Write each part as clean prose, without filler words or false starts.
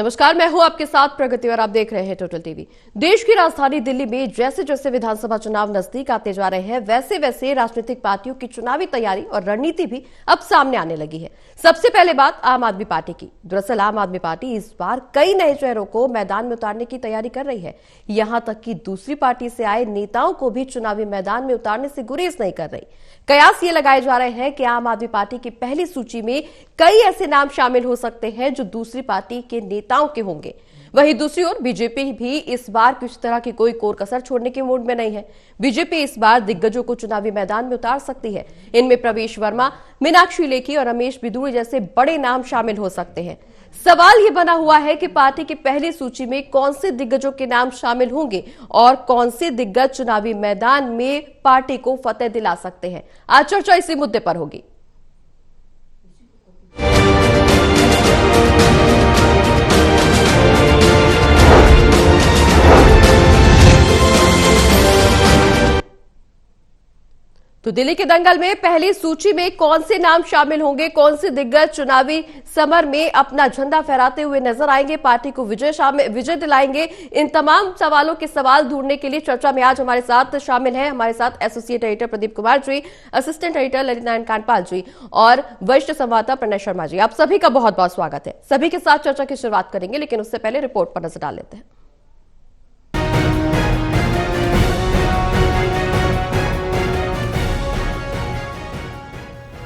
नमस्कार, मैं हूं आपके साथ प्रगति और आप देख रहे हैं टोटल टीवी। देश की राजधानी दिल्ली में जैसे जैसे विधानसभा चुनाव नजदीक आते जा रहे हैं, वैसे वैसे राजनीतिक पार्टियों की चुनावी तैयारी और रणनीति भी अब सामने आने लगी है। सबसे पहले बात आम आदमी पार्टी की। दरअसल आम आदमी पार्टी इस बार कई नए चेहरों को मैदान में उतारने की तैयारी कर रही है। यहां तक कि दूसरी पार्टी से आए नेताओं को भी चुनावी मैदान में उतारने से गुरेज नहीं कर रही। कयास ये लगाए जा रहे हैं कि आम आदमी पार्टी की पहली सूची में कई ऐसे नाम शामिल हो सकते हैं जो दूसरी पार्टी के नेताओं के होंगे। वहीं दूसरी ओर बीजेपी भी इस बार किसी तरह की कोई कोर कसर छोड़ने के मूड में नहीं है। बीजेपी इस बार दिग्गजों को चुनावी मैदान में उतार सकती है। इनमें प्रवेश वर्मा, मीनाक्षी लेखी और रमेश बिदूड़ी जैसे बड़े नाम शामिल हो सकते हैं। सवाल ये बना हुआ है कि पार्टी की पहली सूची में कौन से दिग्गजों के नाम शामिल होंगे और कौन से दिग्गज चुनावी मैदान में पार्टी को फतेह दिला सकते हैं। आज चर्चा इसी मुद्दे पर होगी। तो दिल्ली के दंगल में पहली सूची में कौन से नाम शामिल होंगे, कौन से दिग्गज चुनावी समर में अपना झंडा फहराते हुए नजर आएंगे, पार्टी को विजय दिलाएंगे, इन तमाम सवालों के सवाल ढूंढने के लिए चर्चा में आज हमारे साथ शामिल हैं। हमारे साथ associate editor Pradeep Kumar ji, assistant editor Lalit Narayan Kandpal जी और वरिष्ठ संवाददाता प्रणय शर्मा जी। आप सभी का बहुत बहुत स्वागत है। सभी के साथ चर्चा की शुरुआत करेंगे, लेकिन उससे पहले रिपोर्ट पर नजर डाल लेते हैं।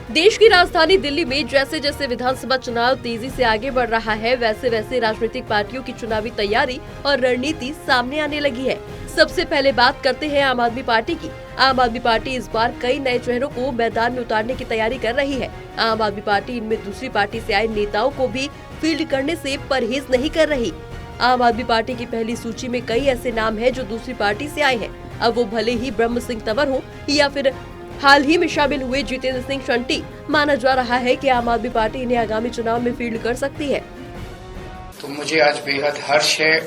देश की राजधानी दिल्ली में जैसे जैसे विधानसभा चुनाव तेजी से आगे बढ़ रहा है, वैसे वैसे राजनीतिक पार्टियों की चुनावी तैयारी और रणनीति सामने आने लगी है। सबसे पहले बात करते हैं आम आदमी पार्टी की। आम आदमी पार्टी इस बार कई नए चेहरों को मैदान में उतारने की तैयारी कर रही है। आम आदमी पार्टी इनमें दूसरी पार्टी से आए नेताओं को भी फील्ड करने से परहेज नहीं कर रही। आम आदमी पार्टी की पहली सूची में कई ऐसे नाम है जो दूसरी पार्टी से आए हैं। अब वो भले ही ब्रह्म सिंह तंवर हो या फिर हाल ही में शामिल हुए जितेंद्र सिंह शंटी, माना जा रहा है कि आम आदमी पार्टी इन्हें आगामी चुनाव में फील्ड कर सकती है। तो मुझे आज बेहद हर्ष है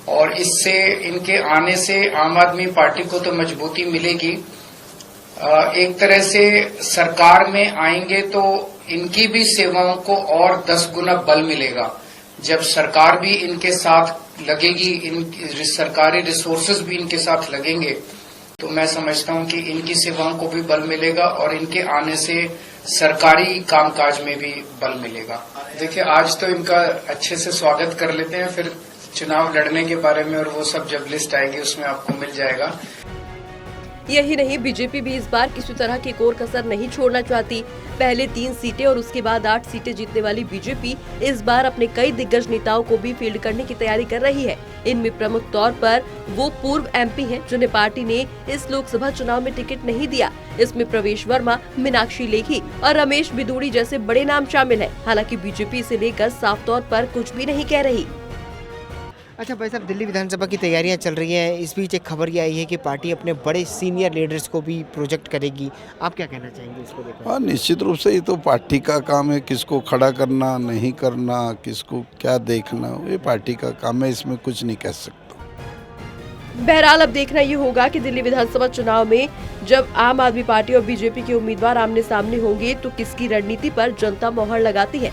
और इससे इनके आने से आम आदमी पार्टी को तो मजबूती मिलेगी। एक तरह से सरकार में आएंगे तो इनकी भी सेवाओं को और 10 गुना बल मिलेगा। जब सरकार भी इनके साथ लगेगी, सरकारी रिसोर्सेज भी इनके साथ लगेंगे, तो मैं समझता हूं कि इनकी सेवाओं को भी बल मिलेगा और इनके आने से सरकारी कामकाज में भी बल मिलेगा। देखिए, आज तो इनका अच्छे से स्वागत कर लेते हैं, फिर चुनाव लड़ने के बारे में और वो सब जब लिस्ट आएगी उसमें आपको मिल जाएगा। यही नहीं, बीजेपी भी इस बार किसी तरह की कोर कसर नहीं छोड़ना चाहती। पहले 3 सीटें और उसके बाद 8 सीटें जीतने वाली बीजेपी इस बार अपने कई दिग्गज नेताओं को भी फील्ड करने की तैयारी कर रही है। इनमें प्रमुख तौर पर वो पूर्व एमपी हैं जिन्हें पार्टी ने इस लोकसभा चुनाव में टिकट नहीं दिया। इसमें प्रवेश वर्मा, मीनाक्षी लेखी और रमेश बिदूड़ी जैसे बड़े नाम शामिल हैं। हालांकि बीजेपी इसे लेकर साफ तौर पर कुछ भी नहीं कह रही। अच्छा भाई साहब, दिल्ली विधानसभा की तैयारियां चल रही हैं। इस बीच एक खबर ये आई है कि पार्टी अपने बड़े सीनियर लीडर्स को भी प्रोजेक्ट करेगी। आप क्या कहना चाहेंगे इसको लेकर? हाँ, निश्चित रूप से ये तो पार्टी का काम है, किसको खड़ा करना, नहीं करना, किसको क्या देखना, ये पार्टी का काम है, इसमें कुछ नहीं कह सकता। बहरहाल अब देखना ये होगा कि दिल्ली विधानसभा चुनाव में जब आम आदमी पार्टी और बीजेपी के उम्मीदवार आमने सामने होंगे तो किसकी रणनीति पर जनता मोहर लगाती है।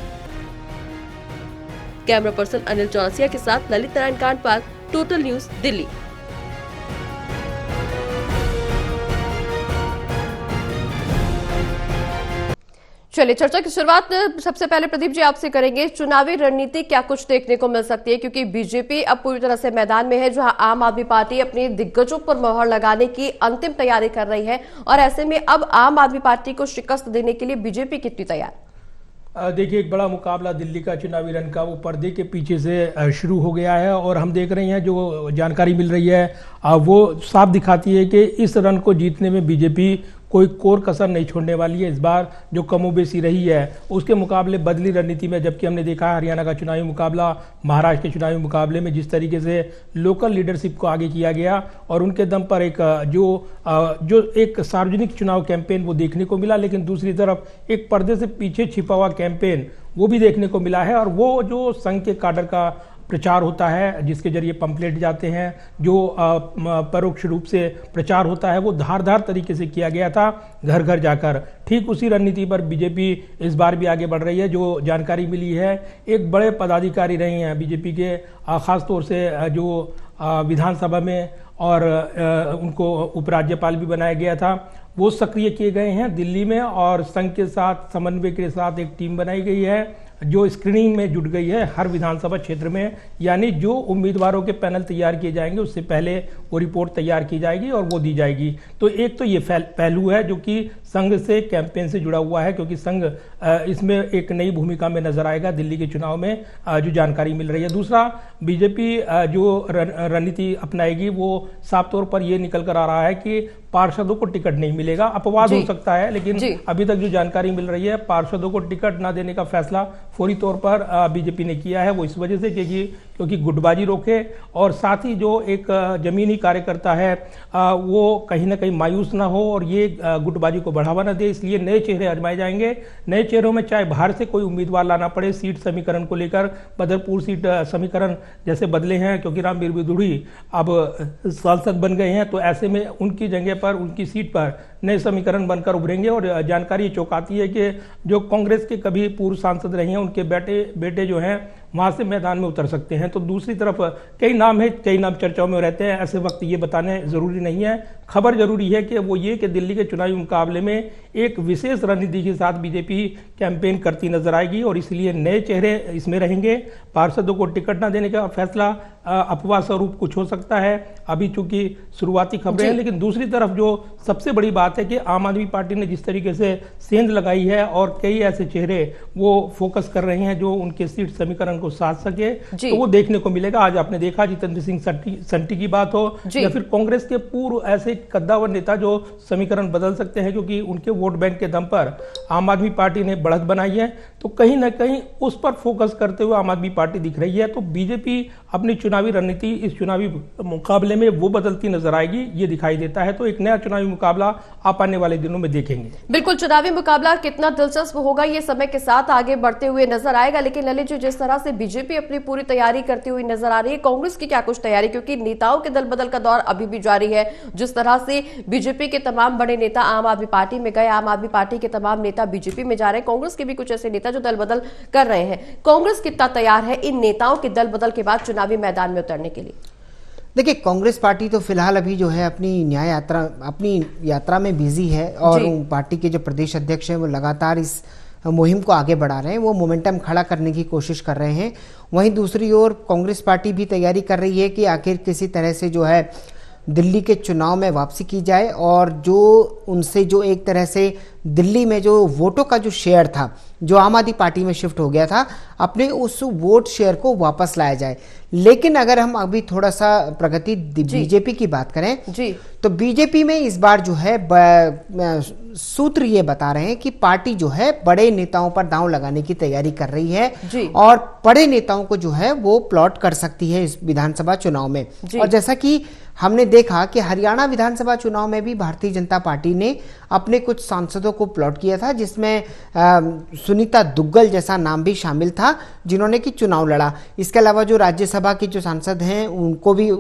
कैमरा पर्सन अनिल चौरसिया के साथ ललित नारायण कांडपाल, टोटल न्यूज, दिल्ली। चलिए, चर्चा की शुरुआत सबसे पहले प्रदीप जी आपसे करेंगे। चुनावी रणनीति क्या कुछ देखने को मिल सकती है, क्योंकि बीजेपी अब पूरी तरह से मैदान में है, जहां आम आदमी पार्टी अपने दिग्गजों पर मोहर लगाने की अंतिम तैयारी कर रही है, और ऐसे में अब आम आदमी पार्टी को शिकस्त देने के लिए बीजेपी कितनी तैयार? देखिए, एक बड़ा मुकाबला दिल्ली का चुनावी रण का वो पर्दे के पीछे से शुरू हो गया है और हम देख रहे हैं जो जानकारी मिल रही है वो साफ दिखाती है कि इस रन को जीतने में बीजेपी कोई कोर कसर नहीं छोड़ने वाली है। इस बार जो कमोबेशी रही है उसके मुकाबले बदली रणनीति में, जबकि हमने देखा है हरियाणा का चुनावी मुकाबला, महाराष्ट्र के चुनावी मुकाबले में जिस तरीके से लोकल लीडरशिप को आगे किया गया और उनके दम पर एक जो एक सार्वजनिक चुनाव कैंपेन वो देखने को मिला, लेकिन दूसरी तरफ एक पर्दे से पीछे छिपा हुआ कैंपेन वो भी देखने को मिला है। और वो जो संघ के काडर का प्रचार होता है, जिसके जरिए पंपलेट जाते हैं, जो परोक्ष रूप से प्रचार होता है, वो धारदार तरीके से किया गया था घर घर जाकर। ठीक उसी रणनीति पर बीजेपी इस बार भी आगे बढ़ रही है। जो जानकारी मिली है, एक बड़े पदाधिकारी रहे हैं बीजेपी के, खास तौर से जो विधानसभा में, और उनको उपराज्यपाल भी बनाया गया था, वो सक्रिय किए गए हैं दिल्ली में, और संघ के साथ समन्वय के साथ एक टीम बनाई गई है जो स्क्रीनिंग में जुट गई है हर विधानसभा क्षेत्र में। यानी जो उम्मीदवारों के पैनल तैयार किए जाएंगे उससे पहले वो रिपोर्ट तैयार की जाएगी और वो दी जाएगी। तो एक तो ये पहलू है जो कि संघ से, कैंपेन से जुड़ा हुआ है, क्योंकि संघ इसमें एक नई भूमिका में नजर आएगा दिल्ली के चुनाव में, जो जानकारी मिल रही है। दूसरा, बीजेपी जो रणनीति अपनाएगी वो साफ तौर पर ये निकल कर आ रहा है कि पार्षदों को टिकट नहीं मिलेगा। अपवाद हो सकता है, लेकिन अभी तक जो जानकारी मिल रही है, पार्षदों को टिकट न देने का फैसला फौरी तौर पर बीजेपी ने किया है। वो इस वजह से क्योंकि गुटबाजी रोके, और साथ ही जो एक जमीनी कार्यकर्ता है वो कहीं ना कहीं मायूस ना हो और ये गुटबाजी को बढ़ावा न दे, इसलिए नए चेहरे आजमाए जाएंगे। नए चेहरों में चाहे बाहर से कोई उम्मीदवार लाना पड़े, सीट समीकरण को लेकर बदरपुर सीट समीकरण जैसे बदले हैं, क्योंकि रामवीर बिदुड़ी अब सांसद बन गए हैं, तो ऐसे में उनकी जगह पर, उनकी सीट पर नए समीकरण बनकर उभरेंगे। और जानकारी चौंकाती है कि जो कांग्रेस के कभी पूर्व सांसद रहे हैं, उनके बेटे जो हैं वहां से मैदान में उतर सकते हैं। तो दूसरी तरफ कई नाम है, कई नाम चर्चाओं में रहते हैं, ऐसे वक्त ये बताने जरूरी नहीं है। खबर जरूरी है कि वो ये कि दिल्ली के चुनावी मुकाबले में एक विशेष रणनीति के साथ बीजेपी कैंपेन करती नजर आएगी, और इसलिए नए चेहरे इसमें रहेंगे। पार्षदों को टिकट न देने का फैसला अपवाद स्वरूप कुछ हो सकता है, अभी चूंकि शुरुआती खबरें हैं। लेकिन दूसरी तरफ जो सबसे बड़ी बात है कि आम आदमी पार्टी ने जिस तरीके से सेंध लगाई है, और कई ऐसे चेहरे वो फोकस कर रहे हैं जो उनके सीट समीकरण को साध सके, तो वो देखने को मिलेगा। आज आपने देखा जितेंद्र सिंह संटी की बात हो, या फिर कांग्रेस के पूर्व ऐसे कद्दावर नेता जो समीकरण बदल सकते हैं, क्योंकि उनके वोट बैंक के दम पर आम आदमी पार्टी ने बढ़त बनाई है। तो कहीं ना कहीं उस पर फोकस करते हुए आम आदमी पार्टी दिख रही है। तो बीजेपी अपनी चुनावी रणनीति इस चुनावी मुकाबले में वो बदलती नजर आएगी, ये दिखाई देता है। तो एक नया चुनावी मुकाबला आप आने वाले दिनों में देखेंगे। बिल्कुल, चुनावी मुकाबला कितना दिलचस्प होगा ये समय के साथ आगे बढ़ते हुए नजर आएगा। लेकिन ललित जी, जिस तरह से बीजेपी अपनी पूरी तैयारी करती हुई नजर आ रही है, कांग्रेस की क्या कुछ तैयारी, क्योंकि नेताओं के दल बदल का दौर अभी भी जारी है। जिस तरह से बीजेपी के तमाम बड़े नेता आम आदमी पार्टी में गए, आम आदमी पार्टी के तमाम नेता बीजेपी में जा रहे हैं, कांग्रेस के भी कुछ ऐसे नेता जो दल बदल कर रहे हैं। कांग्रेस कितना तैयार है इन नेताओं के दल बदल के बाद चुनावी मैदान में उतरने के लिए? देखिए, कांग्रेस पार्टी तो फिलहाल अभी जो है अपनी यात्रा में बिजी है, और पार्टी के जो प्रदेश अध्यक्ष हैं वो लगातार इस मुहिम को आगे बढ़ा रहे हैं, वो मोमेंटम खड़ा करने की कोशिश कर रहे हैं। वहीं दूसरी ओर कांग्रेस पार्टी भी तैयारी कर रही है कि आखिर किसी तरह से जो है दिल्ली के चुनाव में वापसी की जाए, और जो उनसे जो एक तरह से दिल्ली में जो वोटों का जो शेयर था, जो आम आदमी पार्टी में शिफ्ट हो गया था, अपने उस वोट शेयर को वापस लाया जाए। लेकिन अगर हम अभी थोड़ा सा प्रगति बीजेपी की बात करें तो बीजेपी में इस बार जो है सूत्र ये बता रहे हैं कि पार्टी जो है बड़े नेताओं पर दांव लगाने की तैयारी कर रही है, और बड़े नेताओं को जो है वो प्लॉट कर सकती है इस विधानसभा चुनाव में। और जैसा कि हमने देखा कि हरियाणा विधानसभा चुनाव में भी भारतीय जनता पार्टी ने अपने कुछ सांसदों को प्लॉट किया था, जिसमें सुनीता दुग्गल जैसा नाम भी शामिल था, जिन्होंने कि चुनाव लड़ा। इसके अलावा जो राज्यसभा के जो सांसद हैं उनको भी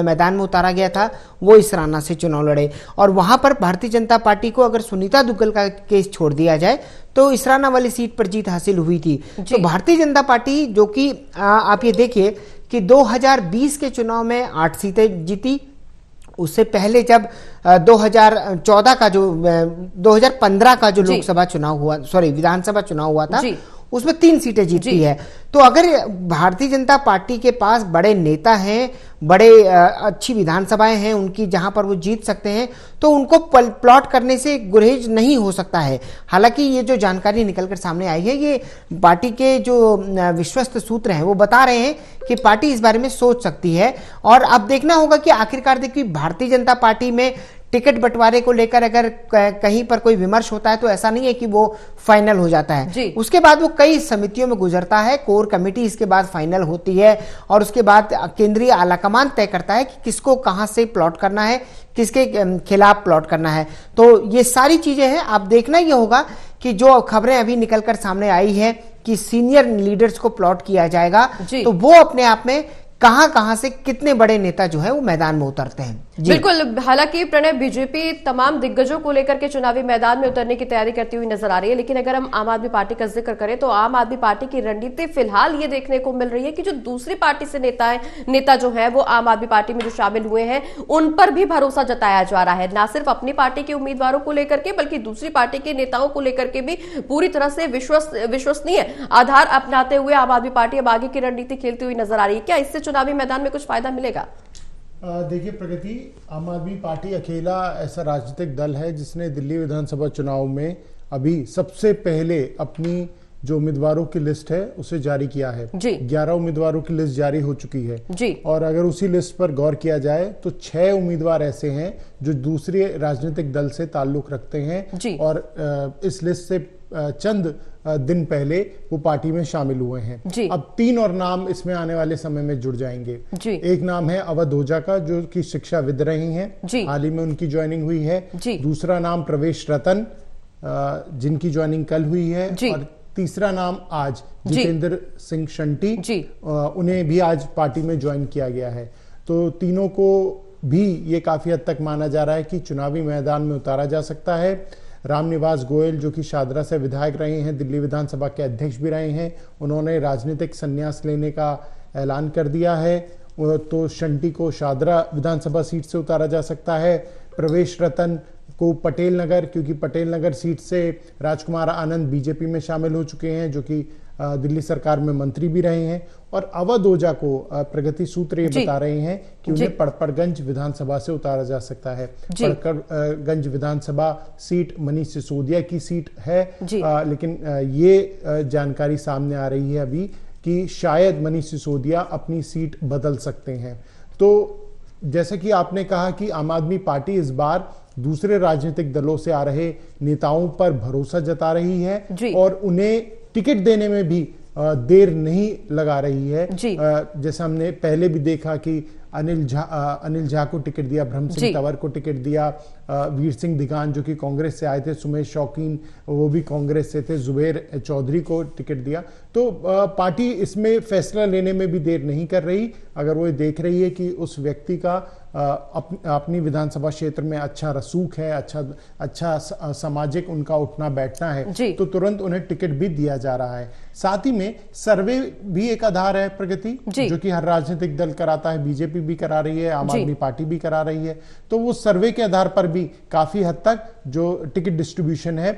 मैदान में उतारा गया था, वो इसराना से चुनाव लड़े। और वहां पर भारतीय जनता पार्टी को अगर सुनीता दुग्गल का केस छोड़ दिया जाए तो इसराना वाली सीट पर जीत हासिल हुई थी। तो भारतीय जनता पार्टी, जो कि आप ये देखिए कि 2020 के चुनाव में 8 सीटें जीती, उससे पहले जब 2014 का जो 2015 का जो लोकसभा चुनाव हुआ, विधानसभा चुनाव हुआ था, उसमें 3 सीटें जीती है। तो अगर भारतीय जनता पार्टी के पास बड़े नेता हैं, बड़े अच्छी विधानसभाएं हैं उनकी, जहां पर वो जीत सकते हैं, तो उनको प्लॉट करने से गुरेज नहीं हो सकता है। हालांकि ये जो जानकारी निकलकर सामने आई है, ये पार्टी के जो विश्वस्त सूत्र हैं वो बता रहे हैं कि पार्टी इस बारे में सोच सकती है। और अब देखना होगा कि आखिरकार देखिए भारतीय जनता पार्टी में टिकट बंटवारे को लेकर अगर कहीं पर कोई विमर्श होता है तो ऐसा नहीं है कि वो फाइनल हो जाता है। उसके बाद वो कई समितियों में गुजरता है, कोर कमेटी इसके बाद फाइनल होती है, और उसके बाद केंद्रीय आलाकमान तय करता है कि किसको कहां से प्लॉट करना है, किसके खिलाफ प्लॉट करना है। तो ये सारी चीजें हैं। अब देखना ये होगा कि जो खबरें अभी निकलकर सामने आई है कि सीनियर लीडर्स को प्लॉट किया जाएगा, जी। तो वो अपने आप में कहां से कितने बड़े नेता जो है वो मैदान में उतरते हैं। बिल्कुल, हालांकि प्रणय, बीजेपी तमाम दिग्गजों को लेकर के चुनावी मैदान में उतरने की तैयारी करती हुई नजर आ रही है, लेकिन अगर हम आम आदमी पार्टी का जिक्र करें तो आम आदमी पार्टी की रणनीति फिलहाल ये देखने को मिल रही है कि जो दूसरी पार्टी से नेता जो है वो आम आदमी पार्टी में जो शामिल हुए हैं उन पर भी भरोसा जताया जा रहा है, ना सिर्फ अपनी पार्टी के उम्मीदवारों को लेकर के बल्कि दूसरी पार्टी के नेताओं को लेकर के भी पूरी तरह से विश्वसनीय आधार अपनाते हुए आम आदमी पार्टी अब आगे की रणनीति खेलती हुई नजर आ रही है। क्या इससे चुनावी मैदान में कुछ फायदा मिलेगा? देखिए प्रगति, आम आदमी पार्टी अकेला ऐसा राजनीतिक दल है जिसने दिल्ली विधानसभा चुनाव में अभी सबसे पहले अपनी जो उम्मीदवारों की लिस्ट है उसे जारी किया है। 11 उम्मीदवारों की लिस्ट जारी हो चुकी है जी। और अगर उसी लिस्ट पर गौर किया जाए तो 6 उम्मीदवार ऐसे हैं जो दूसरे राजनीतिक दल से ताल्लुक रखते हैं जी। और इस लिस्ट से चंद दिन पहले वो पार्टी में शामिल हुए हैं। अब 3 और नाम इसमें आने वाले समय में जुड़ जाएंगे जी। एक नाम है अवध ओझा का, जो कि शिक्षाविद रही हैं, हाल ही में उनकी ज्वाइनिंग हुई है। दूसरा नाम प्रवेश रतन, जिनकी ज्वाइनिंग कल हुई है। और तीसरा नाम आज जितेंद्र सिंह शंटी, उन्हें भी आज पार्टी में ज्वाइन किया गया है। तो तीनों को भी ये काफी हद तक माना जा रहा है कि चुनावी मैदान में उतारा जा सकता है। रामनिवास गोयल, जो कि शादरा से विधायक रहे हैं, दिल्ली विधानसभा के अध्यक्ष भी रहे हैं, उन्होंने राजनीतिक संन्यास लेने का ऐलान कर दिया है। तो शंटी को शादरा विधानसभा सीट से उतारा जा सकता है। प्रवेश रतन को पटेल नगर, क्योंकि पटेल नगर सीट से राजकुमार आनंद बीजेपी में शामिल हो चुके हैं, जो कि दिल्ली सरकार में मंत्री भी रहे हैं। और अवध ओझा को प्रगति सूत्र ये बता रहे हैं कि उन्हें पड़पड़गंज विधानसभा से उतारा जा सकता है। पड़पड़गंज विधानसभा सीट मनीष सिसोदिया की सीट है, लेकिन ये जानकारी सामने आ रही है अभी कि शायद मनीष सिसोदिया अपनी सीट बदल सकते हैं। तो जैसे कि आपने कहा कि आम आदमी पार्टी इस बार दूसरे राजनीतिक दलों से आ रहे नेताओं पर भरोसा जता रही है और उन्हें टिकट देने में भी देर नहीं लगा रही है। जैसे हमने पहले भी देखा कि अनिल झा को टिकट दिया, ब्रह्म सिंह तंवर को टिकट दिया, वीर सिंह दिगान जो कि कांग्रेस से आए थे, सुमेश शौकीन वो भी कांग्रेस से थे, जुबेर चौधरी को टिकट दिया। तो पार्टी इसमें फैसला लेने में भी देर नहीं कर रही। अगर वो देख रही है कि उस व्यक्ति का अपनी विधानसभा क्षेत्र में अच्छा रसूख है, अच्छा सामाजिक उनका उठना बैठना है, तो तुरंत उन्हें टिकट भी दिया जा रहा है। साथ ही में सर्वे भी एक आधार है प्रगति, जो कि हर राजनीतिक दल कराता है, बीजेपी भी करा रही है, आम आदमी पार्टी भी करा रही है। तो वो सर्वे के आधार पर भी काफी हद तक जो टिकट डिस्ट्रीब्यूशन है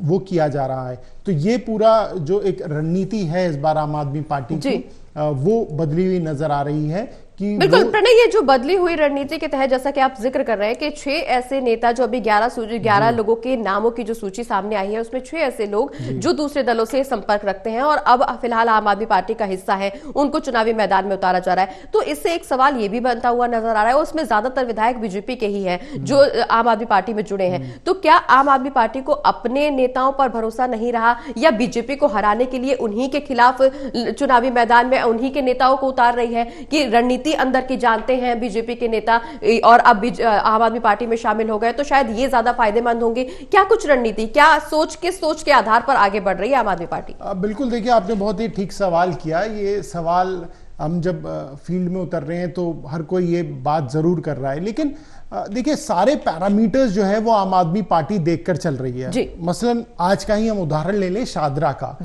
वो किया जा रहा है। तो ये पूरा जो एक रणनीति है इस बार आम आदमी पार्टी की, वो बदली हुई नजर आ रही है। बिल्कुल प्रणय, ये जो बदली हुई रणनीति के तहत जैसा कि आप जिक्र कर रहे हैं कि 6 ऐसे नेता जो अभी 11 लोगों के नामों की जो सूची सामने आई है उसमें 6 ऐसे लोग जो दूसरे दलों से संपर्क रखते हैं और अब फिलहाल आम आदमी पार्टी का हिस्सा है, उनको चुनावी मैदान में उतारा जा रहा है। तो इससे एक सवाल ये भी बनता हुआ नजर आ रहा है, उसमें ज्यादातर विधायक बीजेपी के ही हैं जो आम आदमी पार्टी में जुड़े हैं। तो क्या आम आदमी पार्टी को अपने नेताओं पर भरोसा नहीं रहा या बीजेपी को हराने के लिए उन्हीं के खिलाफ चुनावी मैदान में उन्हीं के नेताओं को उतार रही है कि रणनीति अंदर की जानते हैं बीजेपी के नेता और अब आम आदमी पार्टी में शामिल हो गए, तो शायद ये ज्यादा फायदेमंद होंगे? क्या कुछ रणनीति, क्या सोच के आधार पर आगे बढ़ रही है आम आदमी पार्टी? बिल्कुल, देखिए आपने बहुत ही ठीक सवाल किया। ये सवाल हम जब फील्ड में उतर रहे हैं तो हर कोई ये बात जरूर कर रहा है, लेकिन देखिए सारे पैरामीटर्स जो है वो आम आदमी पार्टी देखकर चल रही है। मसलन आज का ही हम उदाहरण ले लें शादरा का।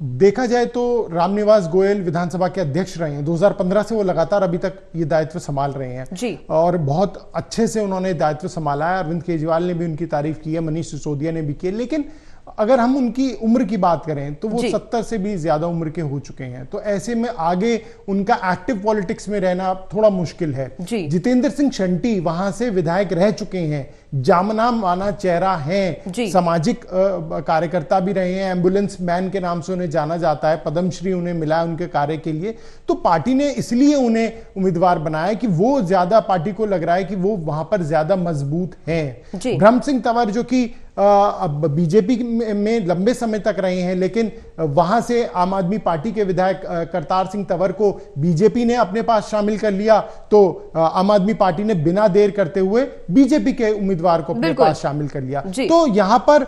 देखा जाए तो रामनिवास गोयल विधानसभा के अध्यक्ष रहे हैं, 2015 से वो लगातार अभी तक ये दायित्व संभाल रहे हैं और बहुत अच्छे से उन्होंने दायित्व संभाला है। अरविंद केजरीवाल ने भी उनकी तारीफ की है, मनीष सिसोदिया ने भी की है। लेकिन अगर हम उनकी उम्र की बात करें तो वो 70 से भी ज्यादा उम्र के हो चुके हैं, तो ऐसे में आगे उनका एक्टिव पॉलिटिक्स में रहना थोड़ा मुश्किल है। जितेंद्र सिंह शंटी वहां से विधायक रह चुके हैं, जामना माना चेहरा हैं, सामाजिक कार्यकर्ता भी रहे हैं, एम्बुलेंस मैन के नाम से उन्हें जाना जाता है, पद्मश्री उन्हें मिला है उनके कार्य के लिए। तो पार्टी ने इसलिए उन्हें उम्मीदवार बनाया कि वो ज्यादा, पार्टी को लग रहा है कि वो वहां पर ज्यादा मजबूत हैं। ब्रह्म सिंह तंवर जो कि अब बीजेपी में लंबे समय तक रहे हैं, लेकिन वहां से आम आदमी पार्टी के विधायक करतार सिंह तंवर को बीजेपी ने अपने पास शामिल कर लिया, तो आम आदमी पार्टी ने बिना देर करते हुए बीजेपी के उम्मीदवार को अपने पास शामिल कर लिया। तो यहां पर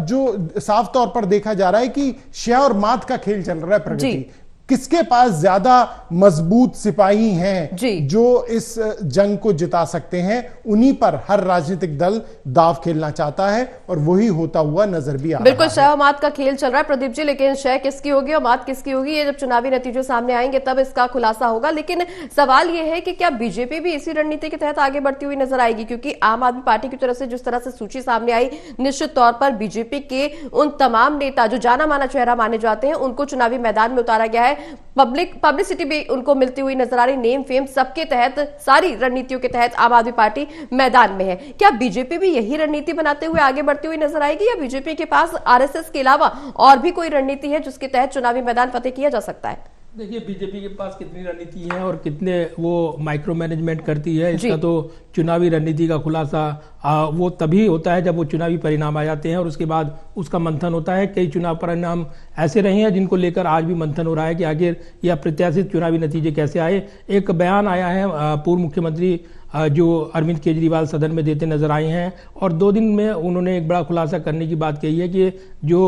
जो साफ तौर पर देखा जा रहा है कि शह और मात का खेल चल रहा है। प्रगति किसके पास ज्यादा मजबूत सिपाही हैं जो इस जंग को जिता सकते हैं, उन्हीं पर हर राजनीतिक दल दाव खेलना चाहता है और वही होता हुआ नजर भी आ रहा है। बिल्कुल शह और मात का खेल चल रहा है प्रदीप जी, लेकिन शह किसकी होगी और मात किसकी होगी ये जब चुनावी नतीजे सामने आएंगे तब इसका खुलासा होगा। लेकिन सवाल यह है कि क्या बीजेपी भी इसी रणनीति के तहत आगे बढ़ती हुई नजर आएगी, क्योंकि आम आदमी पार्टी की तरफ से जिस तरह से सूची सामने आई, निश्चित तौर पर बीजेपी के उन तमाम नेता जो जाना माना चेहरा माने जाते हैं उनको चुनावी मैदान में उतारा गया है। पब्लिसिटी भी उनको मिलती हुई नजर आ रही, नेम फेम सबके तहत, सारी रणनीतियों के तहत आम आदमी पार्टी मैदान में है। क्या बीजेपी भी यही रणनीति बनाते हुए आगे बढ़ती हुई नजर आएगी या बीजेपी के पास आरएसएस के अलावा और भी कोई रणनीति है जिसके तहत चुनावी मैदान फतेह किया जा सकता है? देखिए बीजेपी के पास कितनी रणनीति है और कितने वो माइक्रो मैनेजमेंट करती है, इसका तो चुनावी रणनीति का खुलासा वो तभी होता है जब वो चुनावी परिणाम आ जाते हैं और उसके बाद उसका मंथन होता है। कई चुनाव परिणाम ऐसे रहे हैं जिनको लेकर आज भी मंथन हो रहा है कि आखिर यह अप्रत्याशित चुनावी नतीजे कैसे आए। एक बयान आया है पूर्व मुख्यमंत्री जो अरविंद केजरीवाल सदन में देते नजर आए हैं और 2 दिन में उन्होंने एक बड़ा खुलासा करने की बात कही है कि जो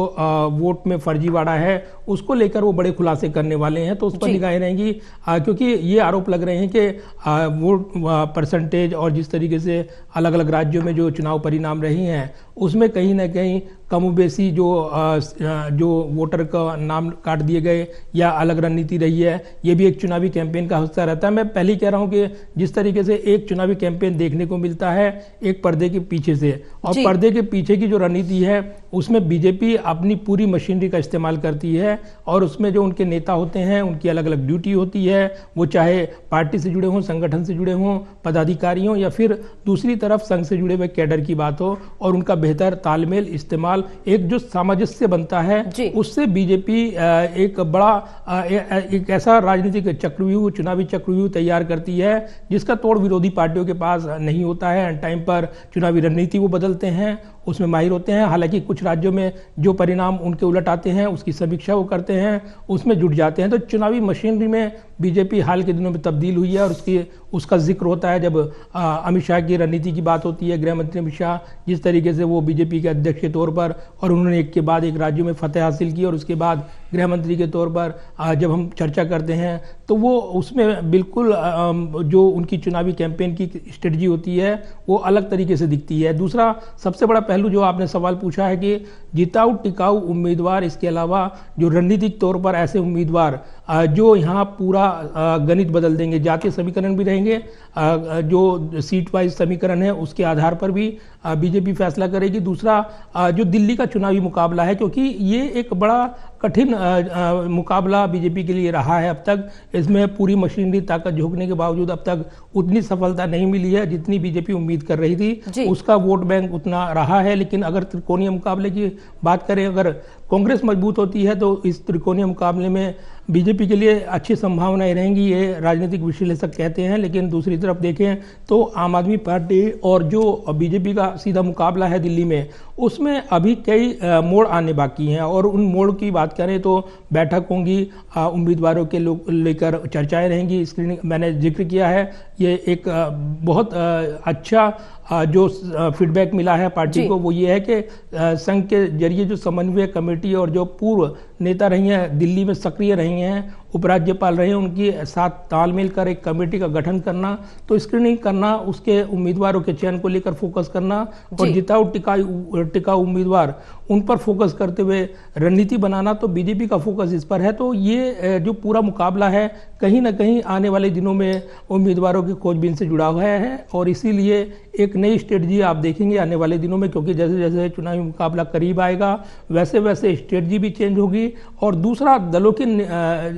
वोट में फर्जीवाड़ा है उसको लेकर वो बड़े खुलासे करने वाले हैं, तो उस पर निगाहें रहेंगी क्योंकि ये आरोप लग रहे हैं कि वोट परसेंटेज और जिस तरीके से अलग अलग राज्यों में जो चुनाव परिणाम रहे हैं उसमें कहीं ना कहीं कमोबेशी जो वोटर का नाम काट दिए गए या अलग रणनीति रही है, ये भी एक चुनावी कैंपेन का हिस्सा रहता है। मैं पहले ही कह रहा हूं कि जिस तरीके से एक चुनावी कैंपेन देखने को मिलता है एक पर्दे के पीछे से, और पर्दे के पीछे की जो रणनीति है उसमें बीजेपी अपनी पूरी मशीनरी का इस्तेमाल करती है और उसमें जो उनके नेता होते हैं उनकी अलग अलग ड्यूटी होती है, वो चाहे पार्टी से जुड़े हों, संगठन से जुड़े हों, पदाधिकारी हों या फिर दूसरी तरफ संघ से जुड़े हुए कैडर की बात हो, और उनका बेहतर तालमेल इस्तेमाल, एक जो सामंजस्य बनता है उससे बीजेपी एक बड़ा एक ऐसा राजनीतिक चक्रव्यूह, चुनावी चक्रव्यूह तैयार करती है जिसका तोड़ विरोधी पार्टियों के पास नहीं होता है। टाइम पर चुनावी रणनीति वो बदलते हैं, उसमें माहिर होते हैं। हालांकि कुछ राज्यों में जो परिणाम उनके उलट आते हैं उसकी समीक्षा वो करते हैं, उसमें जुट जाते हैं। तो चुनावी मशीनरी में बीजेपी हाल के दिनों में तब्दील हुई है और उसका जिक्र होता है जब अमित शाह की रणनीति की बात होती है। गृह मंत्री अमित शाह जिस तरीके से वो बीजेपी के अध्यक्ष के तौर पर और उन्होंने एक के बाद एक राज्यों में फतेह हासिल की और उसके बाद गृह मंत्री के तौर पर जब हम चर्चा करते हैं तो वो उसमें बिल्कुल जो उनकी चुनावी कैंपेन की स्ट्रेटजी होती है वो अलग तरीके से दिखती है। दूसरा सबसे बड़ा पहलू जो आपने सवाल पूछा है कि जिताऊ टिकाऊ उम्मीदवार, इसके अलावा जो रणनीतिक तौर पर ऐसे उम्मीदवार जो यहाँ पूरा गणित बदल देंगे, जातीय समीकरण भी रहेंगे, जो सीट वाइज समीकरण है उसके आधार पर भी बीजेपी फैसला करेगी। दूसरा जो दिल्ली का चुनावी मुकाबला है, क्योंकि ये एक बड़ा कठिन मुकाबला बीजेपी के लिए रहा है अब तक, इसमें पूरी मशीनरी ताकत झोंकने के बावजूद अब तक उतनी सफलता नहीं मिली है जितनी बीजेपी उम्मीद कर रही थी। उसका वोट बैंक उतना रहा है, लेकिन अगर त्रिकोणीय मुकाबले की बात करें, अगर कांग्रेस मजबूत होती है तो इस त्रिकोणीय मुकाबले में बीजेपी के लिए अच्छी संभावनाएं रहेंगी, ये राजनीतिक विश्लेषक कहते हैं। लेकिन दूसरी तरफ देखें तो आम आदमी पार्टी और जो बीजेपी का सीधा मुकाबला है दिल्ली में, उसमें अभी कई मोड़ आने बाकी हैं और उन मोड़ की बात करें तो बैठक होंगी, उम्मीदवारों के लेकर चर्चाएं रहेंगी, स्क्रीनिंग मैंने जिक्र किया है। ये एक बहुत अच्छा जो फीडबैक मिला है पार्टी को वो ये है कि संघ के जरिए जो समन्वय कमेटी और जो पूर्व नेता रही हैं, दिल्ली में सक्रिय रही हैं, उपराज्यपाल रहे हैं, उनकी साथ तालमेल कर एक कमेटी का गठन करना, तो स्क्रीनिंग करना, उसके उम्मीदवारों के चयन को लेकर फोकस करना और जिताऊ टिकाऊ उम्मीदवार उन पर फोकस करते हुए रणनीति बनाना, तो बीजेपी का फोकस इस पर है। तो ये जो पूरा मुकाबला है कहीं ना कहीं आने वाले दिनों में उम्मीदवारों की खोजबीन से जुड़ा हुआ है और इसीलिए एक नई स्ट्रेटजी आप देखेंगे आने वाले दिनों में, क्योंकि जैसे जैसे चुनावी मुकाबला करीब आएगा वैसे वैसे स्ट्रेटजी भी चेंज होगी और दूसरा दलों की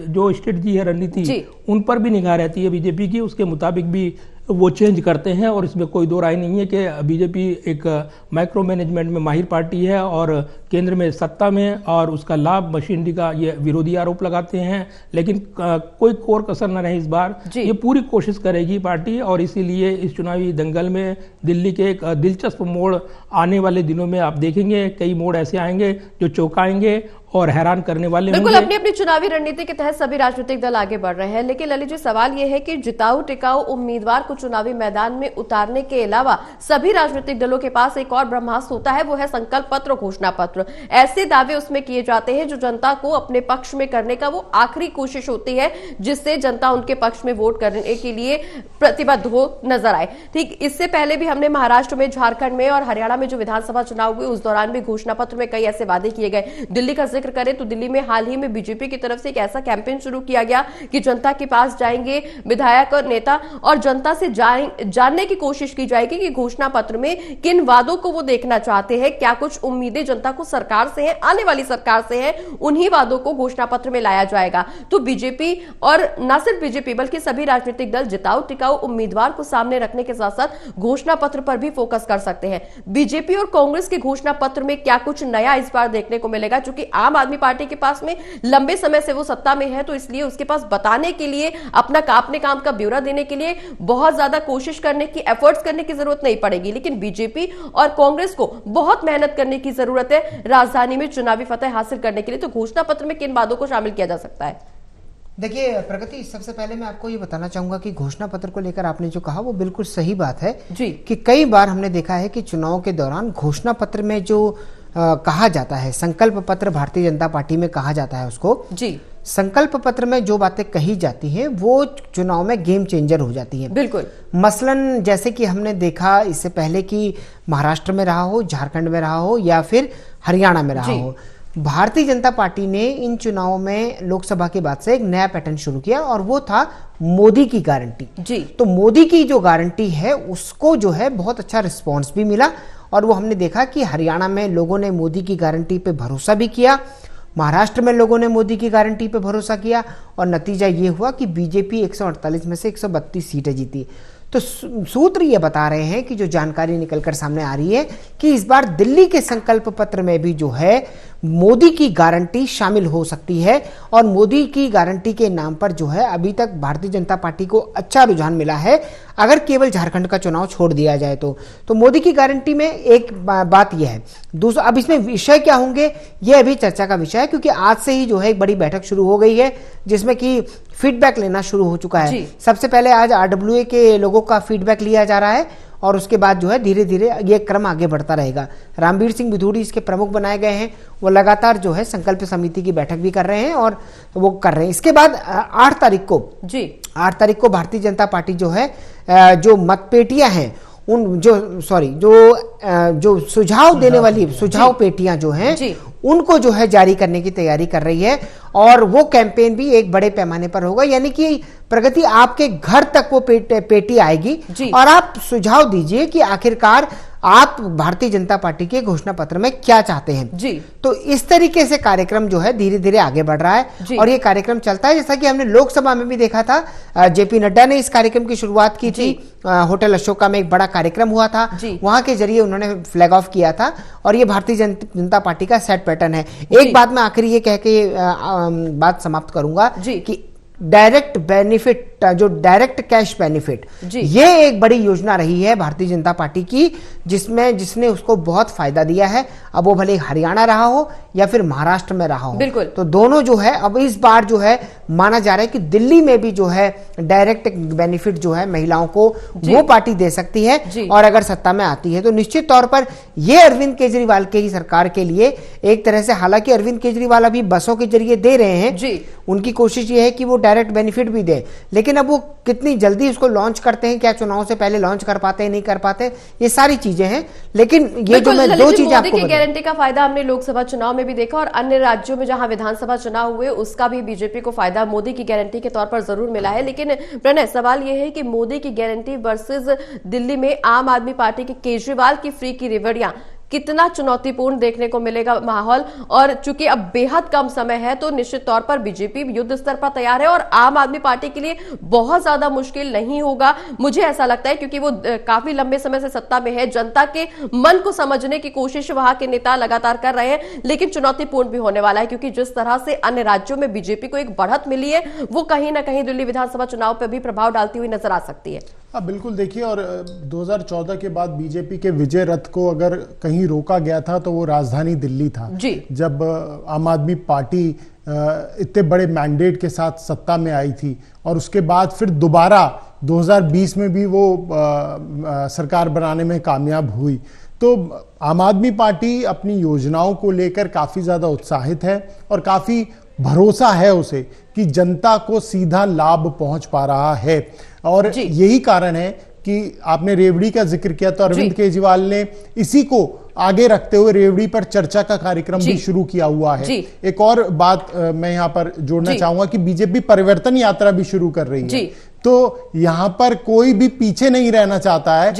जो स्ट्रेटजी है, रणनीति, उन पर भी निगाह रहती है बीजेपी की, उसके मुताबिक भी वो चेंज करते हैं, और इसमें कोई दो राय नहीं है कि बीजेपी एक माइक्रो मैनेजमेंट में माहिर पार्टी है और केंद्र में सत्ता में और उसका लाभ मशीनरी का ये विरोधी आरोप लगाते हैं। लेकिन कोई कोर कसर न रहे इस बार, ये पूरी कोशिश करेगी पार्टी, और इसीलिए इस चुनावी दंगल में दिल्ली के एक दिलचस्प मोड़ आने वाले दिनों में आप देखेंगे। कई मोड़ ऐसे आएंगे जो चौंकाएंगे और हैरान करने वाले बिल्कुल। होंगे। अपनी अपनी चुनावी रणनीति के तहत सभी राजनीतिक दल आगे बढ़ रहे हैं, लेकिन ललित जी सवाल यह है कि जिताऊ टिकाऊ उम्मीदवार को चुनावी मैदान में उतारने के अलावा सभी राजनीतिक दलों के पास एक और ब्रह्मास्त्र होता है, वो है संकल्प पत्र, घोषणा पत्र। ऐसे दावे उसमें किए जाते हैं जो जनता को अपने पक्ष में करने का वो आखिरी कोशिश होती है, जिससे जनता उनके पक्ष में वोट करने के लिए प्रतिबद्ध हो नजर आए। ठीक, इससे पहले भी हमने महाराष्ट्र में, झारखंड में और हरियाणा में जो विधानसभा चुनाव हुए उस दौरान भी घोषणा पत्र में कई ऐसे वादे किए गए। दिल्ली का जिक्र करें तो दिल्ली में हाल ही में बीजेपी की तरफ से एक ऐसा कैंपेन शुरू किया गया कि जनता के पास जाएंगे विधायक और नेता और जनता से जानने की कोशिश की जाएगी कि घोषणा पत्र में किन वादों को वो देखना चाहते हैं, क्या कुछ उम्मीदें जनता को सरकार से हैं, आने वाली सरकार से हैं, उन्हीं वादों को घोषणा पत्र में लाया जाएगा। तो बीजेपी और न सिर्फ बीजेपी बल्कि सभी राजनीतिक दल जिताऊ टिकाऊ उम्मीदवार को सामने रखने के साथ साथ घोषणा पत्र पर भी फोकस कर सकते हैं। बीजेपी और कांग्रेस के घोषणा पत्र में क्या कुछ नया इस बार देखने को मिलेगा? क्योंकि आम आदमी पार्टी के पास में लंबे समय से वो सत्ता में है, तो इसलिए उसके पास बताने के लिए, अपने काम का ब्यौरा देने के लिए बहुत ज्यादा कोशिश करने की, एफर्ट्स करने की जरूरत नहीं पड़ेगी। लेकिन बीजेपी और कांग्रेस को बहुत मेहनत करने की जरूरत है राजधानी में चुनावी फतह हासिल करने के लिए। तो घोषणा पत्र में किन वादों को शामिल किया जा सकता है? देखिए प्रगति, सबसे पहले मैं आपको ये बताना चाहूंगा कि घोषणा पत्र को लेकर आपने जो कहा वो बिल्कुल सही बात है जी, कि कई बार हमने देखा है कि चुनाव के दौरान घोषणा पत्र में जो कहा जाता है, संकल्प पत्र भारतीय जनता पार्टी में कहा जाता है उसको जी, संकल्प पत्र में जो बातें कही जाती हैं वो चुनाव में गेम चेंजर हो जाती हैं। बिल्कुल। मसलन जैसे कि हमने देखा इससे पहले कि महाराष्ट्र में रहा हो, झारखंड में रहा हो या फिर हरियाणा में रहा हो, भारतीय जनता पार्टी ने इन चुनावों में लोकसभा के बाद से एक नया पैटर्न शुरू किया और वो था मोदी की गारंटी जी। तो मोदी की जो गारंटी है उसको जो है बहुत अच्छा रिस्पॉन्स भी मिला और वो हमने देखा कि हरियाणा में लोगों ने मोदी की गारंटी पे भरोसा भी किया, महाराष्ट्र में लोगों ने मोदी की गारंटी पे भरोसा किया और नतीजा ये हुआ कि बीजेपी 148 में से 132 सीटें जीती। तो सूत्र ये बता रहे हैं कि जो जानकारी निकलकर सामने आ रही है कि इस बार दिल्ली के संकल्प पत्र में भी जो है मोदी की गारंटी शामिल हो सकती है और मोदी की गारंटी के नाम पर जो है अभी तक भारतीय जनता पार्टी को अच्छा रुझान मिला है। अगर केवल झारखंड का चुनाव छोड़ दिया जाए तो मोदी की गारंटी में एक बात यह है। दूसरा, अब इसमें विषय क्या होंगे ये अभी चर्चा का विषय है, क्योंकि आज से ही जो है एक बड़ी बैठक शुरू हो गई है जिसमें कि फीडबैक लेना शुरू हो चुका है। सबसे पहले आज RWA के लोगों का फीडबैक लिया जा रहा है और उसके बाद जो है धीरे धीरे ये क्रम आगे बढ़ता रहेगा। रामवीर सिंह बिधूड़ी इसके प्रमुख बनाए गए हैं, वो लगातार जो है संकल्प समिति की बैठक भी कर रहे हैं और वो कर रहे हैं। इसके बाद 8 तारीख को भारतीय जनता पार्टी जो है जो मतपेटियां हैं उन जो सुझाव देने वाली सुझाव पेटियां जो हैं उनको जो है जारी करने की तैयारी कर रही है और वो कैंपेन भी एक बड़े पैमाने पर होगा, यानी कि प्रगति आपके घर तक वो पेटी आएगी और आप सुझाव दीजिए कि आखिरकार आप भारतीय जनता पार्टी के घोषणा पत्र में क्या चाहते हैं जी। तो इस तरीके से कार्यक्रम जो है धीरे धीरे आगे बढ़ रहा है और ये कार्यक्रम चलता है जैसा कि हमने लोकसभा में भी देखा था। जेपी नड्डा ने इस कार्यक्रम की शुरुआत की थी, होटल अशोका में एक बड़ा कार्यक्रम हुआ था, वहां के जरिए उन्होंने फ्लैग ऑफ किया था और ये भारतीय जनता पार्टी का सेट पैटर्न है। एक बात मैं आखिरी ये कह के बात समाप्त करूंगा कि डायरेक्ट बेनिफिट, जो डायरेक्ट कैश बेनिफिट, ये एक बड़ी योजना रही है भारतीय जनता पार्टी की जिसने उसको बहुत फायदा दिया है। अब वो भले हरियाणा रहा हो या फिर महाराष्ट्र में रहा हो, बिल्कुल, तो दोनों जो है अब इस बार जो है माना जा रहा है कि दिल्ली में भी जो है डायरेक्ट बेनिफिट जो है महिलाओं को वो पार्टी दे सकती है और अगर सत्ता में आती है तो निश्चित तौर पर ये अरविंद केजरीवाल के ही सरकार के लिए एक तरह से, हालांकि अरविंद केजरीवाल अभी बसों के जरिए दे रहे हैं, उनकी कोशिश ये है कि वो डायरेक्ट बेनिफिट भी दे, लेकिन अब वो कितनी जल्दी उसको लॉन्च करते हैं, क्या चुनाव से पहले लॉन्च कर पाते हैं नहीं कर पाते, ये सारी चीजें हैं। लेकिन ये जो मैं दो चीजें आपको गारंटी का फायदा हमने लोकसभा चुनाव में भी देखा और अन्य राज्यों में जहां विधानसभा चुनाव हुए उसका भी बीजेपी को फायदा मोदी की गारंटी के तौर पर जरूर मिला है। लेकिन प्रणय, सवाल यह है कि मोदी की गारंटी वर्सेस दिल्ली में आम आदमी पार्टी के केजरीवाल की फ्री की रेवड़ियां कितना चुनौतीपूर्ण देखने को मिलेगा माहौल। और चूंकि अब बेहद कम समय है तो निश्चित तौर पर बीजेपी युद्ध स्तर पर तैयार है और आम आदमी पार्टी के लिए बहुत ज्यादा मुश्किल नहीं होगा, मुझे ऐसा लगता है, क्योंकि वो काफी लंबे समय से सत्ता में है। जनता के मन को समझने की कोशिश वहां के नेता लगातार कर रहे हैं, लेकिन चुनौतीपूर्ण भी होने वाला है, क्योंकि जिस तरह से अन्य राज्यों में बीजेपी को एक बढ़त मिली है वो कहीं ना कहीं दिल्ली विधानसभा चुनाव पर भी प्रभाव डालती हुई नजर आ सकती है। हाँ बिल्कुल, देखिए, और 2014 के बाद बीजेपी के विजय रथ को अगर कहीं रोका गया था तो वो राजधानी दिल्ली था जी। जब आम आदमी पार्टी इतने बड़े मैंडेट के साथ सत्ता में आई थी और उसके बाद फिर दोबारा 2020 में भी वो सरकार बनाने में कामयाब हुई, तो आम आदमी पार्टी अपनी योजनाओं को लेकर काफी ज्यादा उत्साहित है और काफी भरोसा है उसे कि जनता को सीधा लाभ पहुंच पा रहा है। और यही कारण है कि आपने रेवड़ी का जिक्र किया तो अरविंद केजरीवाल ने इसी को आगे रखते हुए रेवड़ी पर चर्चा का कार्यक्रम भी शुरू किया हुआ है। एक और बात मैं यहां पर जोड़ना चाहूंगा कि बीजेपी परिवर्तन यात्रा भी शुरू कर रही है, तो यहां पर कोई भी पीछे नहीं रहना चाहता है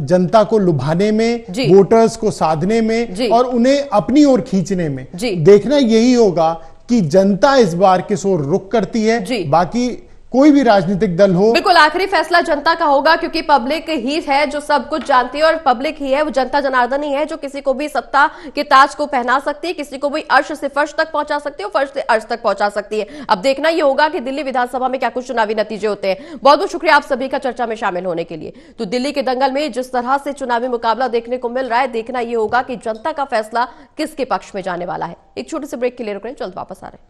जनता को लुभाने में, वोटर्स को साधने में और उन्हें अपनी ओर खींचने में। देखना यही होगा कि जनता इस बार किस ओर रुख करती है। बाकी कोई भी राजनीतिक दल हो, बिल्कुल आखिरी फैसला जनता का होगा, क्योंकि पब्लिक ही है जो सब कुछ जानती है और पब्लिक ही है, वो जनता जनार्दन ही है जो किसी को भी सत्ता के ताज को पहना सकती है, किसी को भी अर्श से फर्श तक पहुंचा सकती है और फर्श से अर्श तक पहुंचा सकती है। अब देखना यह होगा कि दिल्ली विधानसभा में क्या कुछ चुनावी नतीजे होते हैं। बहुत बहुत शुक्रिया आप सभी का चर्चा में शामिल होने के लिए। तो दिल्ली के दंगल में जिस तरह से चुनावी मुकाबला देखने को मिल रहा है, देखना यह होगा कि जनता का फैसला किसके पक्ष में जाने वाला है। एक छोटे से ब्रेक के लिए रुक रहे हैं, जल्द वापस आ रहे हैं।